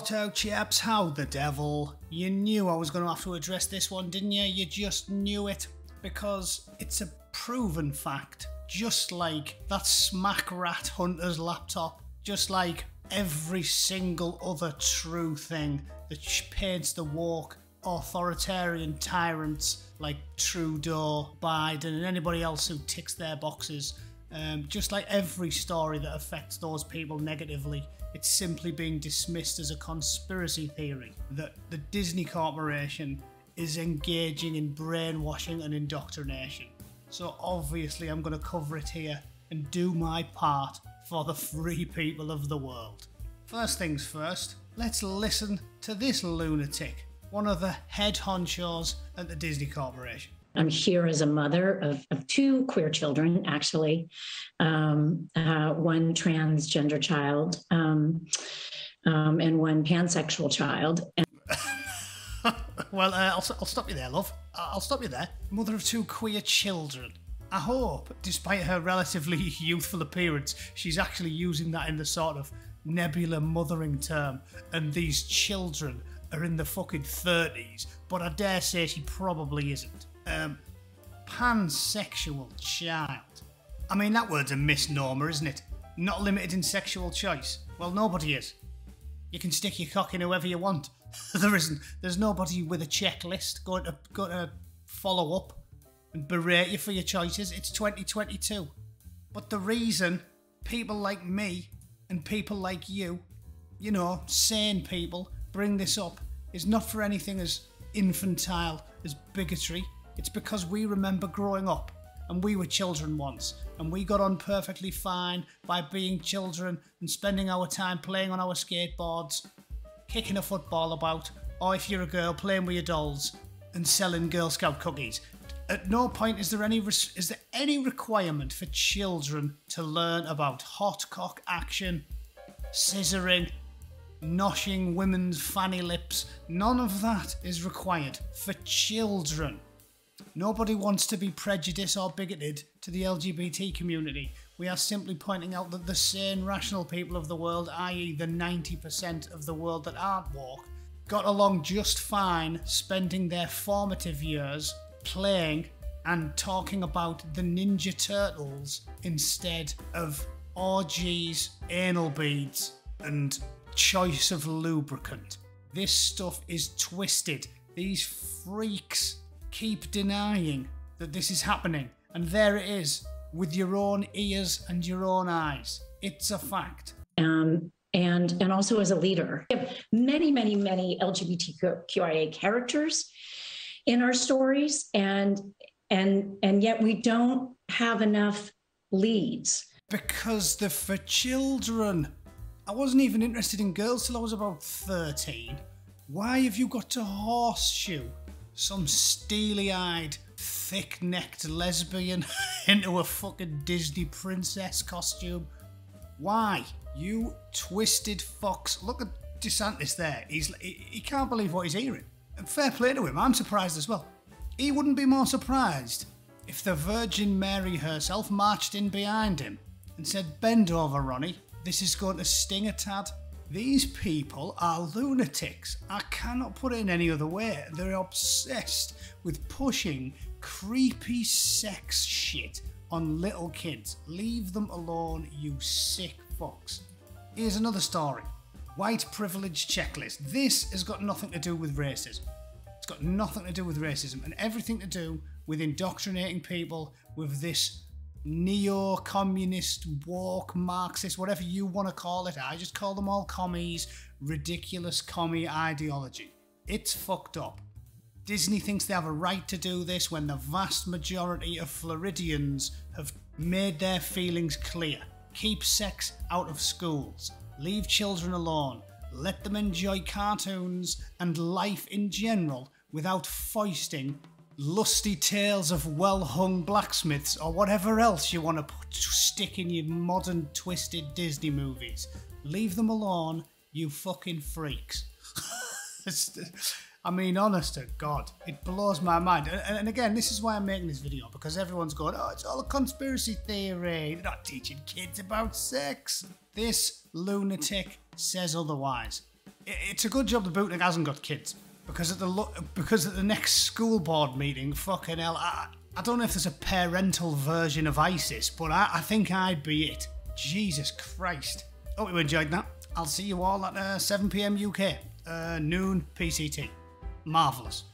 Righto chaps, how the devil? You knew I was going to have to address this one, didn't you? You just knew it. Because it's a proven fact. Just like that Smack Rat Hunter's laptop. Just like every single other true thing that paints the woke authoritarian tyrants like Trudeau, Biden and anybody else who ticks their boxes. Just like every story that affects those people negatively, it's simply being dismissed as a conspiracy theory that the Disney Corporation is engaging in brainwashing and indoctrination. So obviously I'm going to cover it here and do my part for the free people of the world. First things first, let's listen to this lunatic, one of the head honchos at the Disney Corporation. I'm here as a mother of two queer children, actually, one transgender child and one pansexual child. Well, I'll stop you there, love. I'll stop you there. Mother of two queer children. I hope, despite her relatively youthful appearance, she's actually using that in the sort of nebula mothering term, and these children are in the fucking 30s, but I dare say she probably isn't. Pansexual child. I mean, that word's a misnomer, isn't it? Not limited in sexual choice. Well, nobody is. You can stick your cock in whoever you want. There's nobody with a checklist going to follow up and berate you for your choices. It's 2022. But the reason people like me and people like you, you know, sane people, bring this up is not for anything as infantile as bigotry. It's because we remember growing up and we were children once and we got on perfectly fine by being children and spending our time playing on our skateboards, kicking a football about, or if you're a girl, playing with your dolls and selling Girl Scout cookies. At no point is there any requirement for children to learn about hot cock action, scissoring, noshing women's fanny lips. None of that is required for children. Nobody wants to be prejudiced or bigoted to the LGBT community. We are simply pointing out that the sane, rational people of the world, i.e. the 90% of the world that aren't woke, got along just fine spending their formative years playing and talking about the Ninja Turtles instead of orgies, anal beads and choice of lubricant. This stuff is twisted. These freaks keep denying that this is happening, and there it is with your own ears and your own eyes. It's a fact. And also as a leader. We have many LGBTQIA characters in our stories, and yet we don't have enough leads. Because they're for children. I wasn't even interested in girls till I was about 13. Why have you got to horseshoe some steely-eyed, thick-necked lesbian into a fucking Disney princess costume? Why? You twisted fox. Look at DeSantis there. He can't believe what he's hearing. And fair play to him, I'm surprised as well. He wouldn't be more surprised if the Virgin Mary herself marched in behind him and said, "Bend over, Ronnie. This is going to sting a tad." These people are lunatics. I cannot put it in any other way. They're obsessed with pushing creepy sex shit on little kids. Leave them alone, you sick fucks. Here's another story. White privilege checklist. This has got nothing to do with racism. It's got nothing to do with racism and everything to do with indoctrinating people with this neo-communist, woke, Marxist, whatever you want to call it. I just call them all commies, ridiculous commie ideology. It's fucked up. Disney thinks they have a right to do this when the vast majority of Floridians have made their feelings clear. Keep sex out of schools. Leave children alone. Let them enjoy cartoons and life in general without foisting lusty tales of well-hung blacksmiths or whatever else you want to stick in your modern twisted Disney movies. Leave them alone, you fucking freaks. I mean, honest to God, it blows my mind. And again, this is why I'm making this video, because everyone's going, oh, it's all a conspiracy theory. They're not teaching kids about sex. This lunatic says otherwise. It's a good job the Bootnik hasn't got kids, because at the next school board meeting, fucking hell, I don't know if there's a parental version of ISIS, but I think I'd be it. Jesus Christ. Hope you enjoyed that. I'll see you all at 7 PM UK, noon PCT. Marvellous.